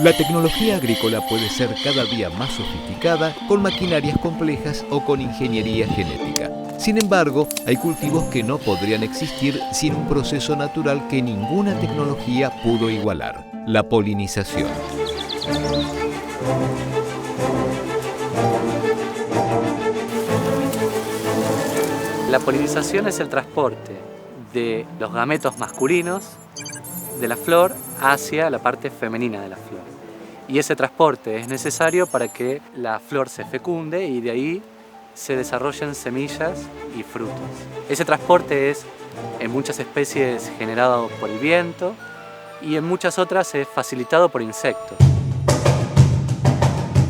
La tecnología agrícola puede ser cada día más sofisticada, con maquinarias complejas o con ingeniería genética. Sin embargo, hay cultivos que no podrían existir sin un proceso natural que ninguna tecnología pudo igualar: la polinización. La polinización es el transporte de los gametos masculinos de la flor hacia la parte femenina de la flor. Y ese transporte es necesario para que la flor se fecunde y de ahí se desarrollen semillas y frutos. Ese transporte es en muchas especies generado por el viento y en muchas otras es facilitado por insectos.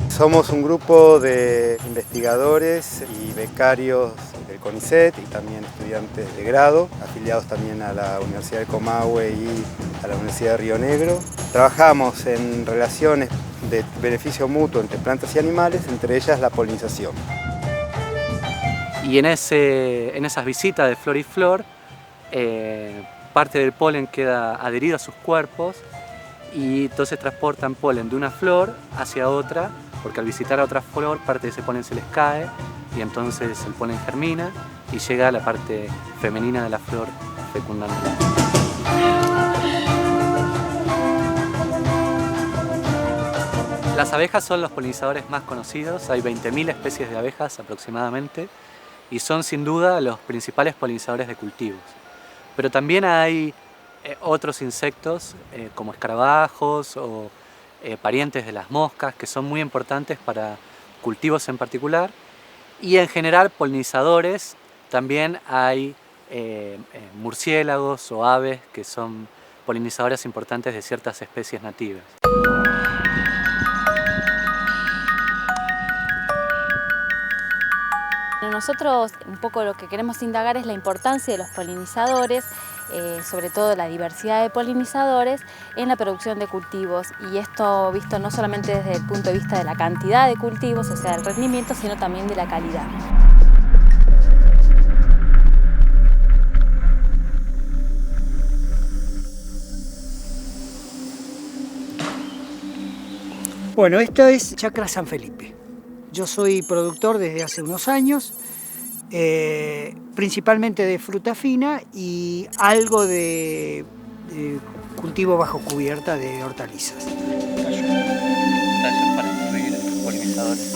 Somos un grupo de investigadores y becarios del CONICET y también estudiantes de grado, afiliados también a la Universidad del Comahue y a la Universidad de Río Negro. Trabajamos en relaciones de beneficio mutuo entre plantas y animales, entre ellas la polinización. Y en esas visitas de flor y flor, parte del polen queda adherido a sus cuerpos y entonces transportan polen de una flor hacia otra, porque al visitar a otra flor parte de ese polen se les cae y entonces el polen germina y llega a la parte femenina de la flor fecundándola. Las abejas son los polinizadores más conocidos, hay 20.000 especies de abejas aproximadamente y son sin duda los principales polinizadores de cultivos. Pero también hay otros insectos como escarabajos o parientes de las moscas que son muy importantes para cultivos en particular, y en general polinizadores también hay murciélagos o aves que son polinizadores importantes de ciertas especies nativas. Nosotros un poco lo que queremos indagar es la importancia de los polinizadores, sobre todo la diversidad de polinizadores en la producción de cultivos, y esto visto no solamente desde el punto de vista de la cantidad de cultivos, o sea, del rendimiento, sino también de la calidad. Bueno, esto es Chacra San Felipe. Yo soy productor desde hace unos años, principalmente de fruta fina y algo de cultivo bajo cubierta de hortalizas. Tallos para incluir polinizadores.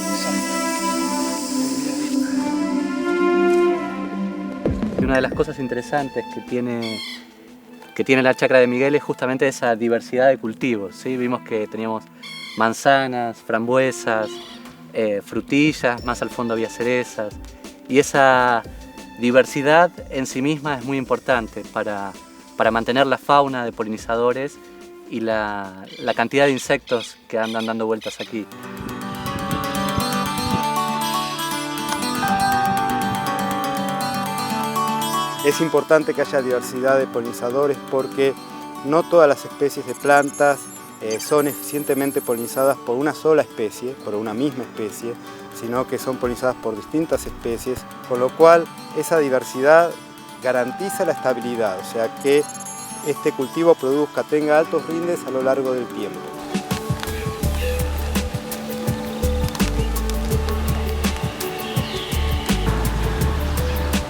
Y una de las cosas interesantes que tiene la chacra de Miguel es justamente esa diversidad de cultivos, ¿sí? Vimos que teníamos manzanas, frambuesas, frutillas, más al fondo había cerezas, y esa diversidad en sí misma es muy importante para mantener la fauna de polinizadores y la cantidad de insectos que andan dando vueltas aquí. Es importante que haya diversidad de polinizadores porque no todas las especies de plantas son eficientemente polinizadas por una sola especie, por una misma especie, sino que son polinizadas por distintas especies, con lo cual esa diversidad garantiza la estabilidad, o sea que este cultivo tenga altos rindes a lo largo del tiempo.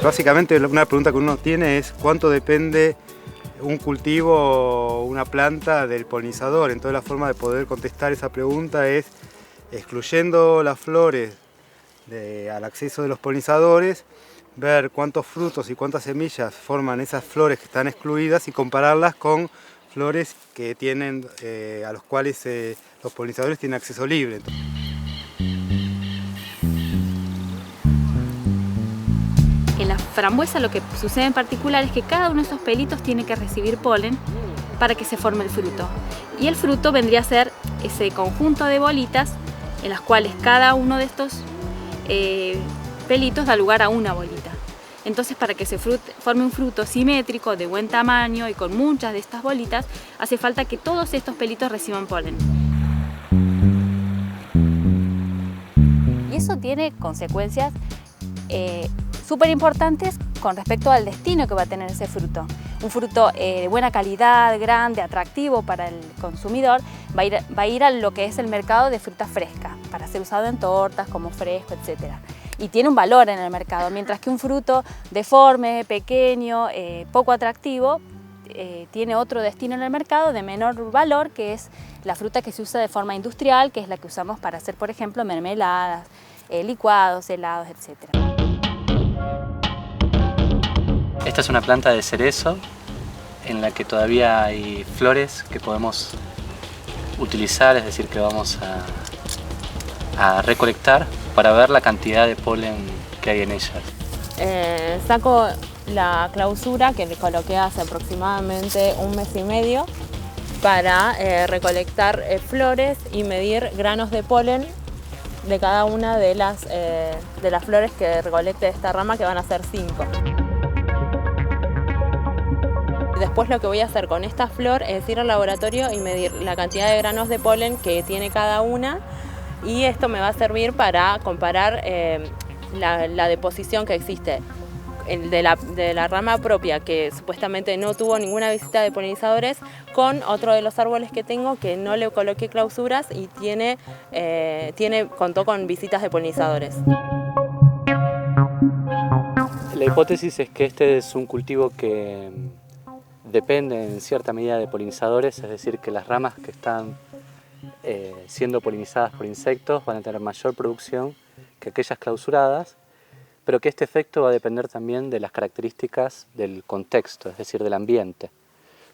Básicamente una pregunta que uno tiene es ¿cuánto depende un cultivo o una planta del polinizador? Entonces la forma de poder contestar esa pregunta es excluyendo las flores al acceso de los polinizadores, ver cuántos frutos y cuántas semillas forman esas flores que están excluidas y compararlas con flores que tienen, a los cuales los polinizadores tienen acceso libre. En la frambuesa lo que sucede en particular es que cada uno de esos pelitos tiene que recibir polen para que se forme el fruto. Y el fruto vendría a ser ese conjunto de bolitas en las cuales cada uno de estos pelitos da lugar a una bolita. Entonces, para que se forme un fruto simétrico, de buen tamaño y con muchas de estas bolitas, hace falta que todos estos pelitos reciban polen. Y eso tiene consecuencias súper importantes con respecto al destino que va a tener ese fruto. un fruto de buena calidad, grande, atractivo para el consumidor, va a ir a lo que es el mercado de fruta fresca, para ser usado en tortas, como fresco, etc. Y tiene un valor en el mercado, mientras que un fruto deforme, pequeño, poco atractivo, tiene otro destino en el mercado de menor valor, que es la fruta que se usa de forma industrial, que es la que usamos para hacer, por ejemplo, mermeladas, licuados, helados, etc. Esta es una planta de cerezo en la que todavía hay flores que podemos utilizar, es decir, que vamos a recolectar para ver la cantidad de polen que hay en ellas. Saco la clausura que le coloqué hace aproximadamente un mes y medio para recolectar flores y medir granos de polen de cada una de las flores que recolecte de esta rama, que van a ser 5. Después lo que voy a hacer con esta flor es ir al laboratorio y medir la cantidad de granos de polen que tiene cada una, y esto me va a servir para comparar la deposición que existe de la rama propia, que supuestamente no tuvo ninguna visita de polinizadores, con otro de los árboles que tengo que no le coloqué clausuras y contó con visitas de polinizadores. La hipótesis es que este es un cultivo que depende en cierta medida de polinizadores, es decir, que las ramas que están siendo polinizadas por insectos van a tener mayor producción que aquellas clausuradas, pero que este efecto va a depender también de las características del contexto, es decir, del ambiente,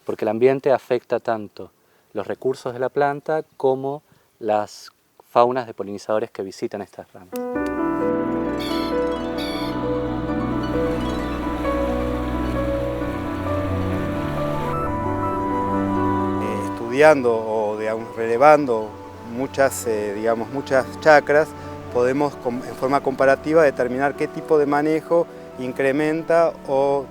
porque el ambiente afecta tanto los recursos de la planta como las faunas de polinizadores que visitan estas ramas. Estudiando o relevando muchas chacras, podemos en forma comparativa determinar qué tipo de manejo incrementa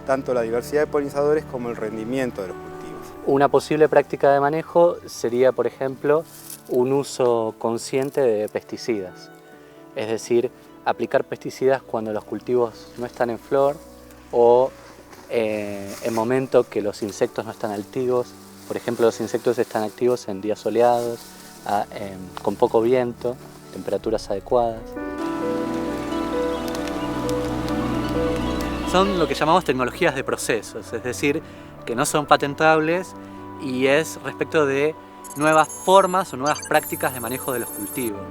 tanto la diversidad de polinizadores como el rendimiento de los cultivos. Una posible práctica de manejo sería, por ejemplo, un uso consciente de pesticidas, es decir, aplicar pesticidas cuando los cultivos no están en flor o en momento que los insectos no están activos. Por ejemplo, los insectos están activos en días soleados, con poco viento, temperaturas adecuadas. Son lo que llamamos tecnologías de procesos, es decir, que no son patentables y es respecto de nuevas formas o nuevas prácticas de manejo de los cultivos,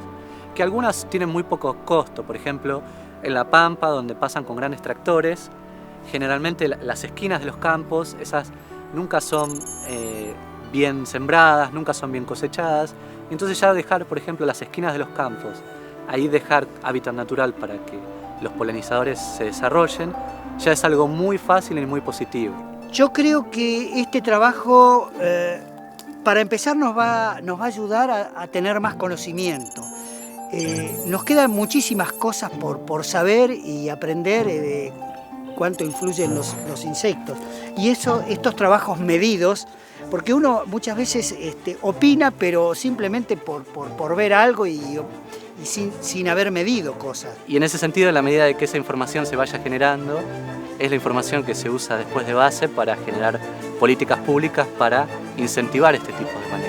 que algunas tienen muy poco costo. Por ejemplo, en La Pampa, donde pasan con grandes tractores, generalmente las esquinas de los campos, esas nunca son bien sembradas, nunca son bien cosechadas. Entonces ya dejar, por ejemplo, las esquinas de los campos, ahí dejar hábitat natural para que los polinizadores se desarrollen, ya es algo muy fácil y muy positivo. Yo creo que este trabajo, para empezar, nos va a ayudar a tener más conocimiento. Nos quedan muchísimas cosas por saber y aprender de cuánto influyen los insectos. Y estos trabajos medidos, porque uno muchas veces opina, pero simplemente por ver algo y sin haber medido cosas. Y en ese sentido, en la medida de que esa información se vaya generando, es la información que se usa después de base para generar políticas públicas para incentivar este tipo de manejo.